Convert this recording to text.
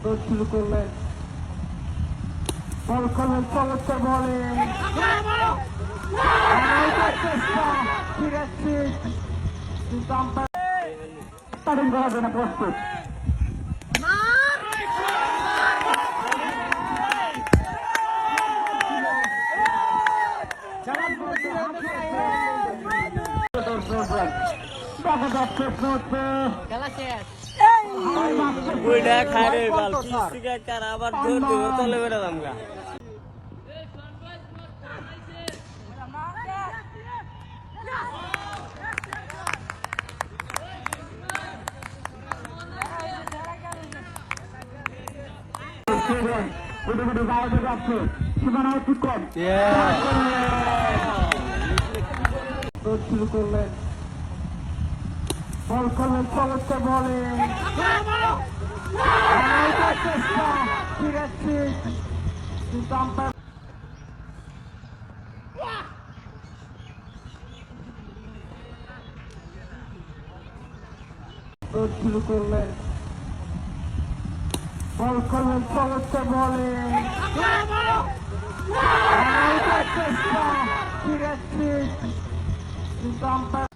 শুরু করলেন, বল করলেন চমৎকার বলে চেষ্টা ফিরেছি, কিন্তু আম্পায়ার হবে না। প্রস্তুত খেলা শেষ। ওইটা খারে বাল পিসিকা কার আবার জোর দিব চলে বেরালাম গা। সীমানা অতিক্রম শুরু করলেন, বল করলেন চমৎকার বলে চেষ্টা ফিরেছি, কিন্তু আম্পায়ার শুরু করলেন, বল করলেন চমৎকার বলে চেষ্টা ফিরেছি, কিন্তু আম্পায়ার